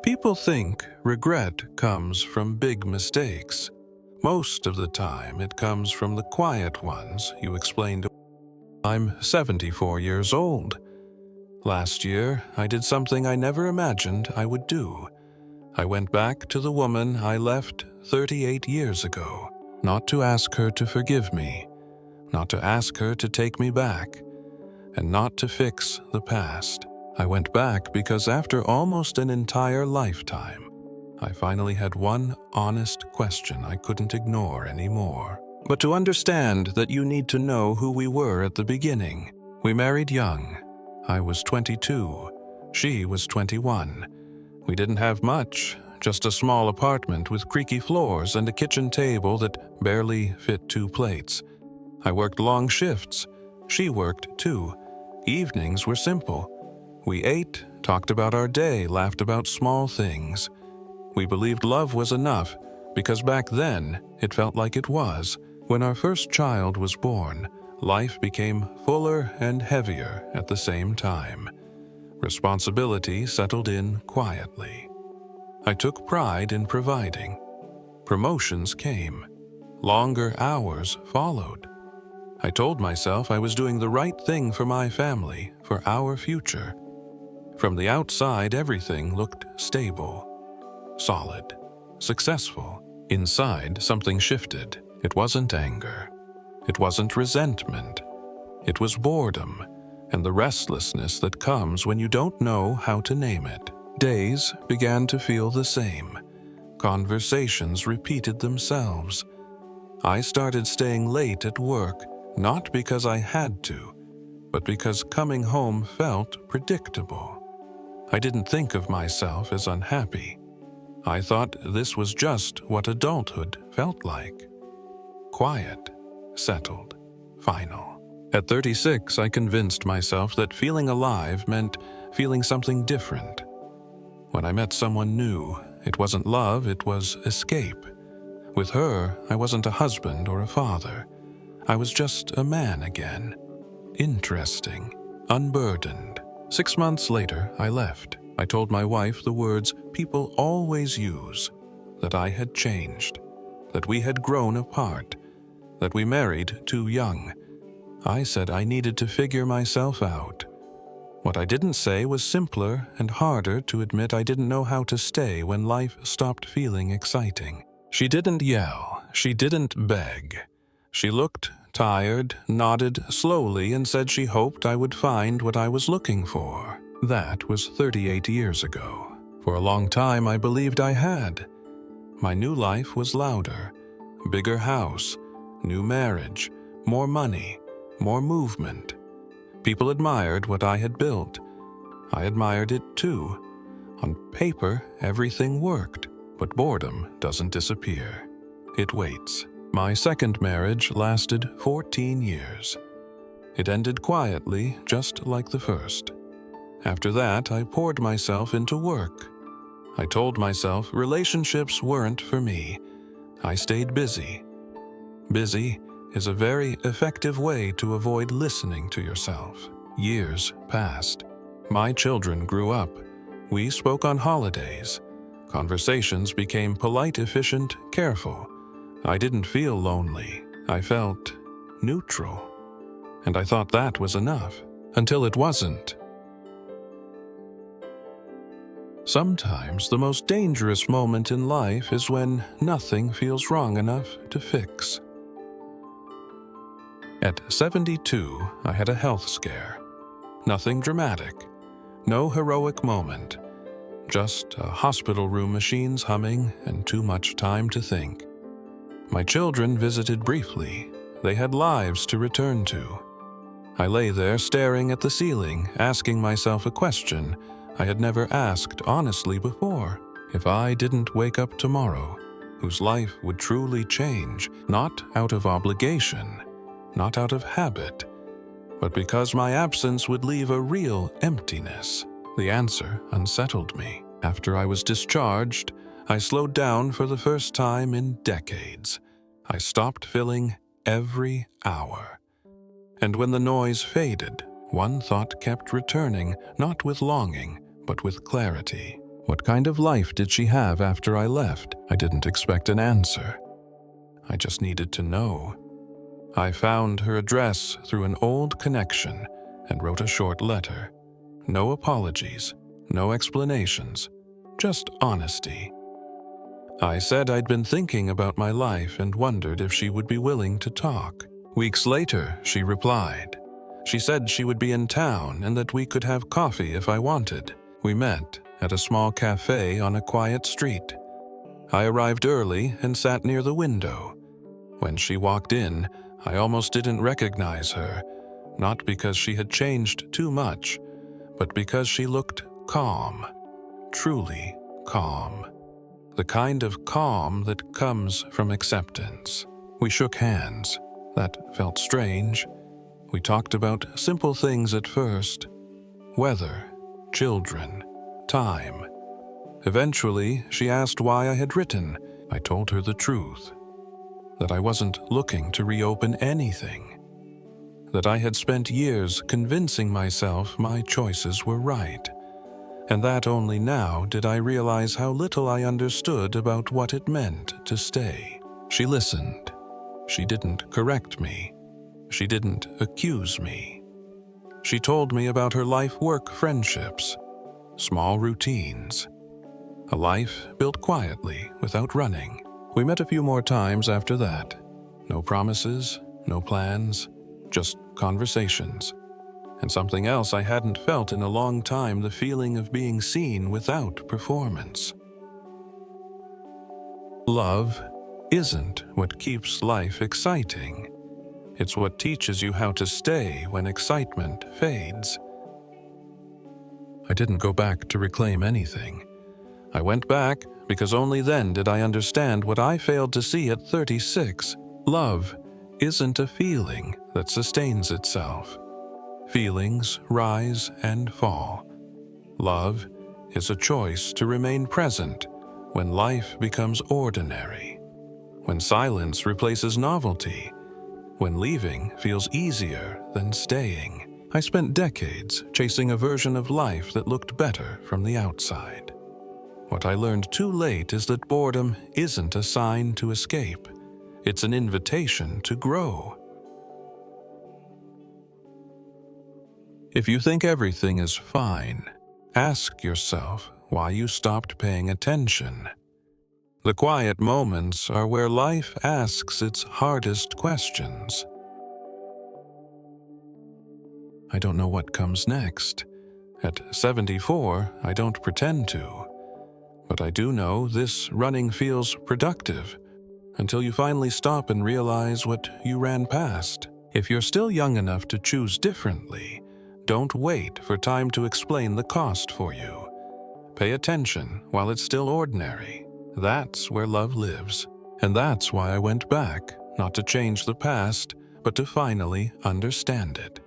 People think regret comes from big mistakes. Most of the time, it comes from the quiet ones you explained. I'm 74 years old. Last year, I did something I never imagined I would do. I went back to the woman I left 38 years ago, not to ask her to forgive me, not to ask her to take me back, and not to fix the past. I went back because after almost an entire lifetime, I finally had one honest question I couldn't ignore anymore. But to understand that, you need to know who we were at the beginning. We married young. I was 22. She was 21. We didn't have much, just a small apartment with creaky floors and a kitchen table that barely fit 2 plates. I worked long shifts. She worked too. Evenings were simple. We ate, talked about our day, laughed about small things. We believed love was enough, because back then it felt like it was. When our first child was born, life became fuller and heavier at the same time. Responsibility settled in quietly. I took pride in providing. Promotions came. Longer hours followed. I told myself I was doing the right thing for my family, for our future. From the outside, everything looked stable, solid, successful. Inside, something shifted. It wasn't anger. It wasn't resentment. It was boredom and the restlessness that comes when you don't know how to name it. Days began to feel the same. Conversations repeated themselves. I started staying late at work, not because I had to, but because coming home felt predictable. I didn't think of myself as unhappy. I thought this was just what adulthood felt like. Quiet, settled, final. At 36, I convinced myself that feeling alive meant feeling something different. When I met someone new, it wasn't love, it was escape. With her, I wasn't a husband or a father. I was just a man again. Interesting, unburdened. 6 months later, I left. I told my wife the words people always use, that I had changed, that we had grown apart, that we married too young. I said I needed to figure myself out. What I didn't say was simpler and harder to admit. I didn't know how to stay when life stopped feeling exciting. She didn't yell. She didn't beg. She looked tired, nodded slowly, and said she hoped I would find what I was looking for. That was 38 years ago. For a long time, I believed I had. My new life was louder. Bigger house, new marriage, more money, more movement. People admired what I had built. I admired it too. On paper, everything worked, but boredom doesn't disappear. It waits. My second marriage lasted 14 years. It ended quietly, just like the first. After that, I poured myself into work. I told myself relationships weren't for me. I stayed busy. Busy is a very effective way to avoid listening to yourself. Years passed. My children grew up. We spoke on holidays. Conversations became polite, efficient, careful. I didn't feel lonely. I felt neutral. And I thought that was enough, until it wasn't. Sometimes the most dangerous moment in life is when nothing feels wrong enough to fix. At 72, I had a health scare. Nothing dramatic. No heroic moment. Just a hospital room, machines humming, and too much time to think. My children visited briefly. They had lives to return to. I lay there staring at the ceiling, asking myself a question I had never asked honestly before. If I didn't wake up tomorrow, whose life would truly change, not out of obligation, not out of habit, but because my absence would leave a real emptiness? The answer unsettled me. After I was discharged, I slowed down for the first time in decades. I stopped filling every hour. And when the noise faded, one thought kept returning, not with longing, but with clarity. What kind of life did she have after I left? I didn't expect an answer. I just needed to know. I found her address through an old connection and wrote a short letter. No apologies, no explanations, just honesty. I said I'd been thinking about my life and wondered if she would be willing to talk. Weeks later, she replied. She said she would be in town and that we could have coffee if I wanted. We met at a small cafe on a quiet street. I arrived early and sat near the window. When she walked in, I almost didn't recognize her, not because she had changed too much, but because she looked calm, truly calm. The kind of calm that comes from acceptance. We shook hands. That felt strange. We talked about simple things at first. Weather, children, time. Eventually, she asked why I had written. I told her the truth. That I wasn't looking to reopen anything. That I had spent years convincing myself my choices were right. And that only now did I realize how little I understood about what it meant to stay. She listened. She didn't correct me. She didn't accuse me. She told me about her life-work friendships, small routines, a life built quietly without running. We met a few more times after that. No promises, no plans, just conversations. And something else I hadn't felt in a long time, the feeling of being seen without performance. Love isn't what keeps life exciting. It's what teaches you how to stay when excitement fades. I didn't go back to reclaim anything. I went back because only then did I understand what I failed to see at 36. Love isn't a feeling that sustains itself. Feelings rise and fall. Love is a choice to remain present when life becomes ordinary, when silence replaces novelty, when leaving feels easier than staying. I spent decades chasing a version of life that looked better from the outside. What I learned too late is that boredom isn't a sign to escape. It's an invitation to grow. If you think everything is fine, ask yourself why you stopped paying attention. The quiet moments are where life asks its hardest questions. I don't know what comes next. At 74, I don't pretend to. But I do know this running feels productive until you finally stop and realize what you ran past. If you're still young enough to choose differently, don't wait for time to explain the cost for you. Pay attention while it's still ordinary. That's where love lives. And that's why I went back, not to change the past, but to finally understand it.